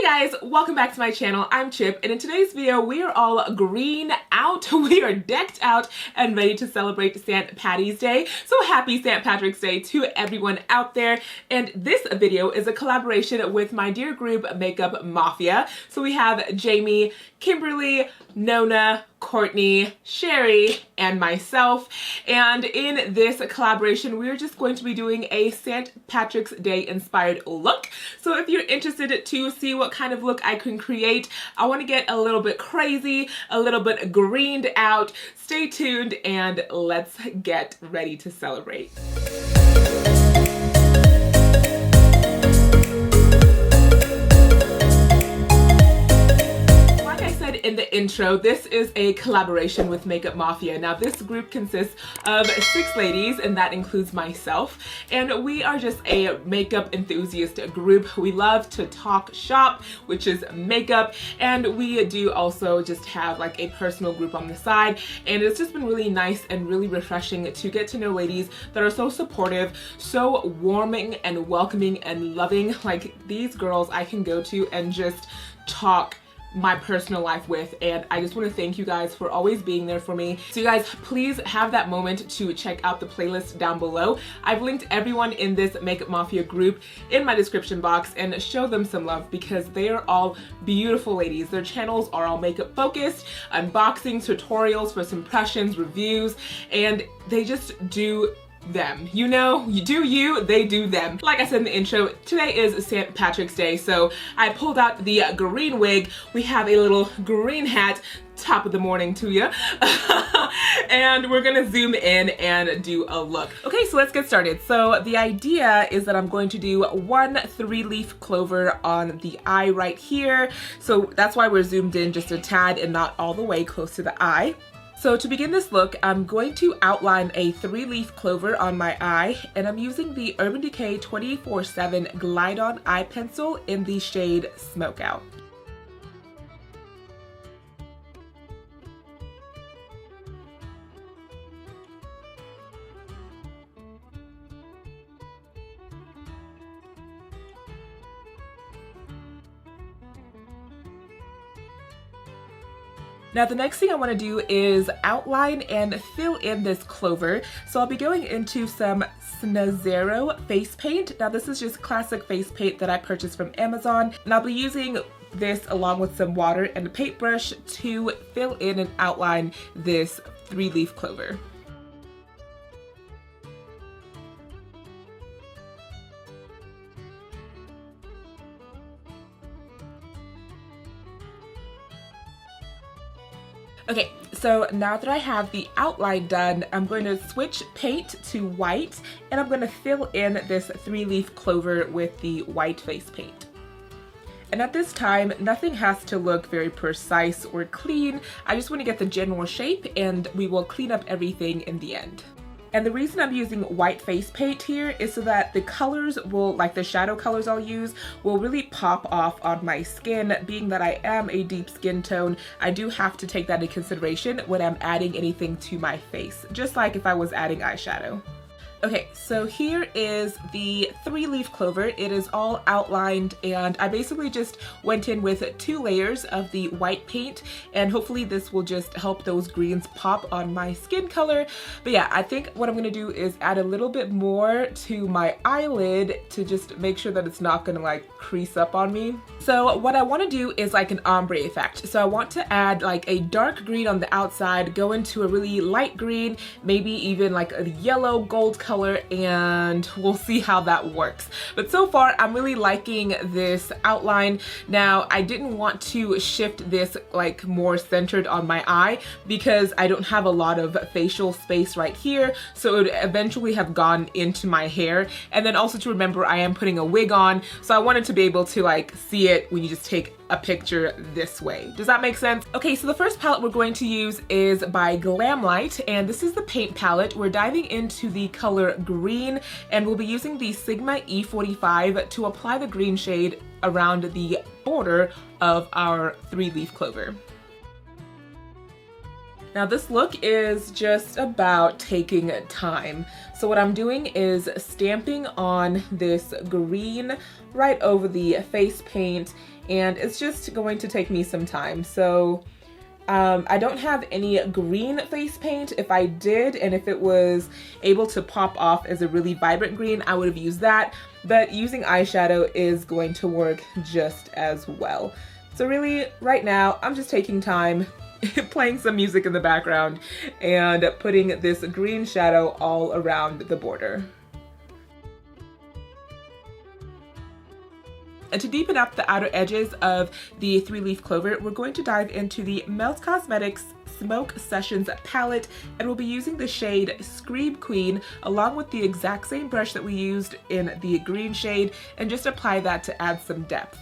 Hey guys, welcome back to my channel. I'm Chip, and in today's video we are all green out. We are decked out and ready to celebrate St. Patty's Day. So happy St. Patrick's Day to everyone out there. And this video is a collaboration with my dear group Makeup Mafia. So we have Jamie, Kimberly, Nona, Courtney, Sherri, and myself. And in this collaboration, we're just going to be doing a St. Patrick's Day inspired look. So if you're interested to see what kind of look I can create, I want to get a little bit crazy, a little bit greened out. Stay tuned and let's get ready to celebrate. In the intro, this is a collaboration with Makeup Mafia. Now this group consists of 6 ladies, and that includes myself, and we are just a makeup enthusiast group. We love to talk shop, which is makeup, and we do also just have like a personal group on the side, and it's just been really nice and really refreshing to get to know ladies that are so supportive, so warming and welcoming and loving. Like these girls I can go to and just talk my personal life with, and I just want to thank you guys for always being there for me. So you guys, please have that moment to check out the playlist down below. I've linked everyone in this Makeup Mafia group in my description box, and show them some love because they are all beautiful ladies. Their channels are all makeup focused, unboxing, tutorials, first impressions, reviews, and they just do them. You know, you do you, they do them. Like I said in the intro, today is St. Patrick's Day, so I pulled out the green wig. We have a little green hat. Top of the morning to you. And we're gonna zoom in and do a look. Okay, so let's get started. So the idea is that I'm going to do 1 3-leaf clover on the eye right here. So that's why we're zoomed in just a tad and not all the way close to the eye. So to begin this look, I'm going to outline a 3-leaf clover on my eye, and I'm using the Urban Decay 24/7 Glide On Eye Pencil in the shade Smoke Out. Now the next thing I want to do is outline and fill in this clover. So I'll be going into some Snazero face paint. Now this is just classic face paint that I purchased from Amazon, and I'll be using this along with some water and a paintbrush to fill in and outline this 3-leaf clover. Okay, so now that I have the outline done, I'm going to switch paint to white, and I'm going to fill in this 3-leaf clover with the white face paint. And at this time, nothing has to look very precise or clean. I just want to get the general shape, and we will clean up everything in the end. And the reason I'm using white face paint here is so that the colors will, like the shadow colors I'll use, will really pop off on my skin. Being that I am a deep skin tone, I do have to take that into consideration when I'm adding anything to my face, just like if I was adding eyeshadow. Okay, so here is the 3-leaf clover. It is all outlined, and I basically just went in with 2 layers of the white paint, and hopefully this will just help those greens pop on my skin color. But yeah, I think what I'm gonna do is add a little bit more to my eyelid to just make sure that it's not gonna like crease up on me. So what I wanna do is like an ombre effect. So I want to add like a dark green on the outside, go into a really light green, maybe even like a yellow gold color, and we'll see how that works. But so far I'm really liking this outline. Now I didn't want to shift this like more centered on my eye because I don't have a lot of facial space right here, so it would eventually have gone into my hair. And then also to remember, I am putting a wig on, so I wanted to be able to like see it when you just take a picture this way. Does that make sense? Okay, so the first palette we're going to use is by Glamlight, and this is the paint palette. We're diving into the color green, and we'll be using the Sigma E45 to apply the green shade around the border of our 3-leaf clover. Now this look is just about taking time. So what I'm doing is stamping on this green right over the face paint and it's just going to take me some time. So I don't have any green face paint. If I did, and if it was able to pop off as a really vibrant green, I would have used that, but using eyeshadow is going to work just as well. So really, right now, I'm just taking time, playing some music in the background, and putting this green shadow all around the border. And to deepen up the outer edges of the 3-leaf clover, we're going to dive into the Melt Cosmetics Smoke Sessions palette, and we'll be using the shade Scream Queen along with the exact same brush that we used in the green shade, and just apply that to add some depth.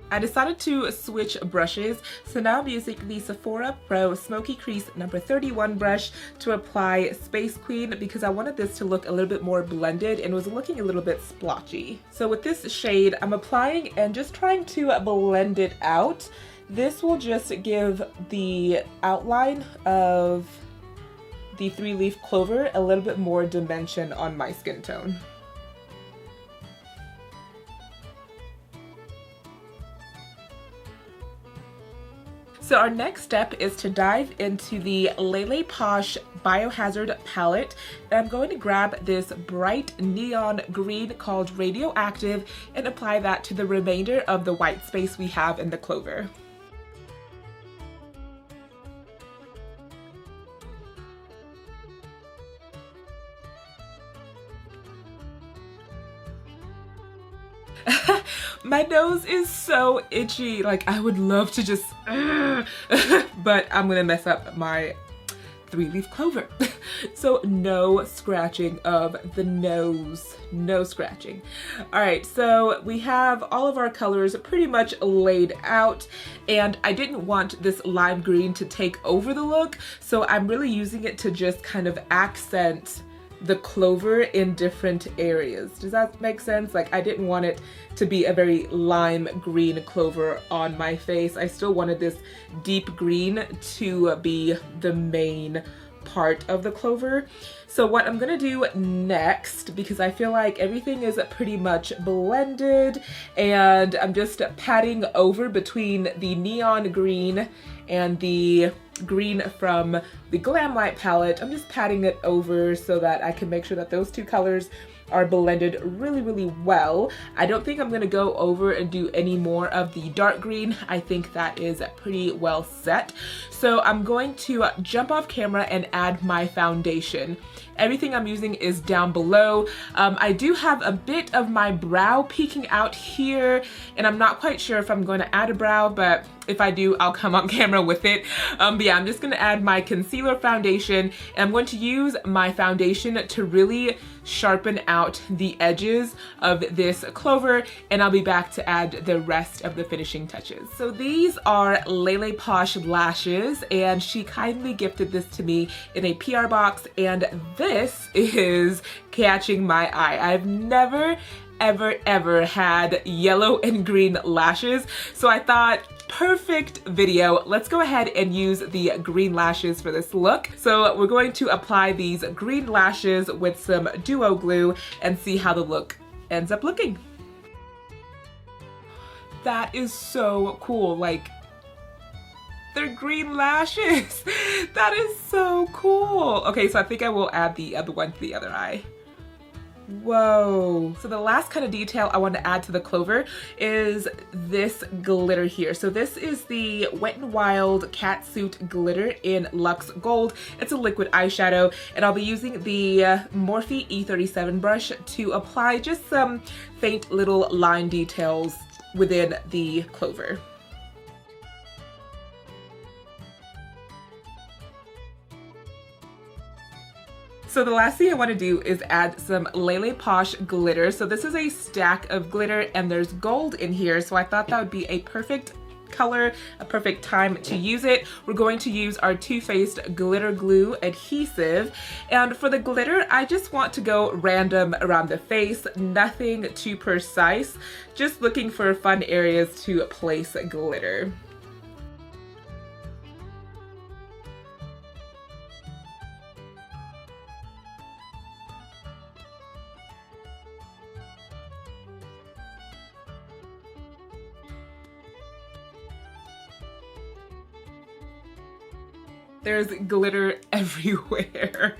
I decided to switch brushes, so now I'm using the Sephora Pro Smoky Crease number 31 brush to apply Space Queen, because I wanted this to look a little bit more blended and was looking a little bit splotchy. So with this shade, I'm applying and just trying to blend it out. This will just give the outline of the 3-leaf clover a little bit more dimension on my skin tone. So our next step is to dive into the Lele Posh Biohazard palette. And I'm going to grab this bright neon green called Radioactive and apply that to the remainder of the white space we have in the clover. My nose is so itchy, like I would love to just, but I'm gonna mess up my 3-leaf clover. So no scratching of the nose, no scratching. All right, so we have all of our colors pretty much laid out, and I didn't want this lime green to take over the look, so I'm really using it to just kind of accent the clover in different areas. Does that make sense? Like, I didn't want it to be a very lime green clover on my face. I still wanted this deep green to be the main part of the clover. So what I'm gonna do next, because I feel like everything is pretty much blended and I'm just patting over between the neon green and the green from the Glam Light palette. I'm just patting it over so that I can make sure that those two colors are blended really, really well. I don't think I'm gonna go over and do any more of the dark green. I think that is pretty well set. So I'm going to jump off camera and add my foundation. Everything I'm using is down below. I do have a bit of my brow peeking out here, and I'm not quite sure if I'm going to add a brow, but if I do, I'll come on camera with it. But yeah, I'm just going to add my concealer foundation, and I'm going to use my foundation to really sharpen out the edges of this clover, and I'll be back to add the rest of the finishing touches. So these are Lele Posh lashes, and she kindly gifted this to me in a PR box, and this is catching my eye. I've never ever had yellow and green lashes, so I thought, perfect video. Let's go ahead and use the green lashes for this look. So we're going to apply these green lashes with some duo glue and see how the look ends up looking. That is so cool. Like, they're green lashes. That is so cool. Okay, so I think I will add the other one to the other eye. Whoa. So the last kind of detail I want to add to the clover is this glitter here. So this is the Wet n Wild Catsuit glitter in Luxe Gold. It's a liquid eyeshadow, and I'll be using the Morphe E37 brush to apply just some faint little line details within the clover. So the last thing I want to do is add some Lele Posh glitter. So this is a stack of glitter, and there's gold in here, so I thought that would be a perfect color, a perfect time to use it. We're going to use our Too Faced glitter glue adhesive, and for the glitter I just want to go random around the face, nothing too precise, just looking for fun areas to place glitter. There's glitter everywhere.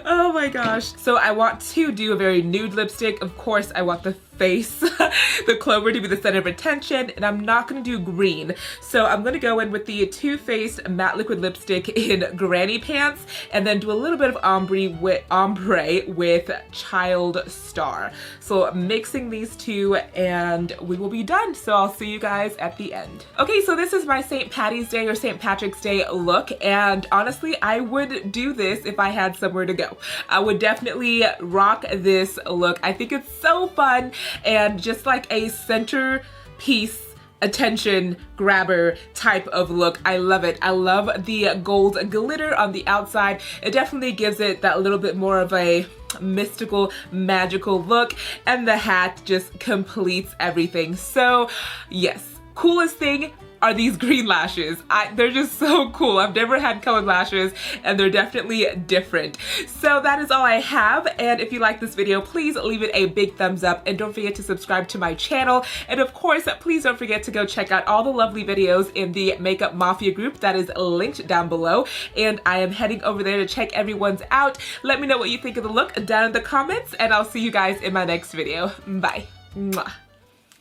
Oh my gosh. So I want to do a very nude lipstick. Of course, I want the face, the Clover, to be the center of attention, and I'm not gonna do green. So I'm gonna go in with the Too Faced matte liquid lipstick in Granny Pants, and then do a little bit of ombre with Child Star. So mixing these two, and we will be done. So I'll see you guys at the end. Okay, so this is my St. Patty's Day or St. Patrick's Day look, and honestly, I would do this if I had somewhere to go. I would definitely rock this look. I think it's so fun, and just like a centerpiece attention grabber type of look. I love it. I love the gold glitter on the outside. It definitely gives it that little bit more of a mystical, magical look, and the hat just completes everything. So yes, coolest thing are these green lashes. They're just so cool. I've never had colored lashes, and they're definitely different. So that is all I have, and if you like this video, please leave it a big thumbs up, and don't forget to subscribe to my channel. And of course, please don't forget to go check out all the lovely videos in the Makeup Mafia group that is linked down below, and I am heading over there to check everyone's out. Let me know what you think of the look down in the comments, and I'll see you guys in my next video. Bye. Mwah.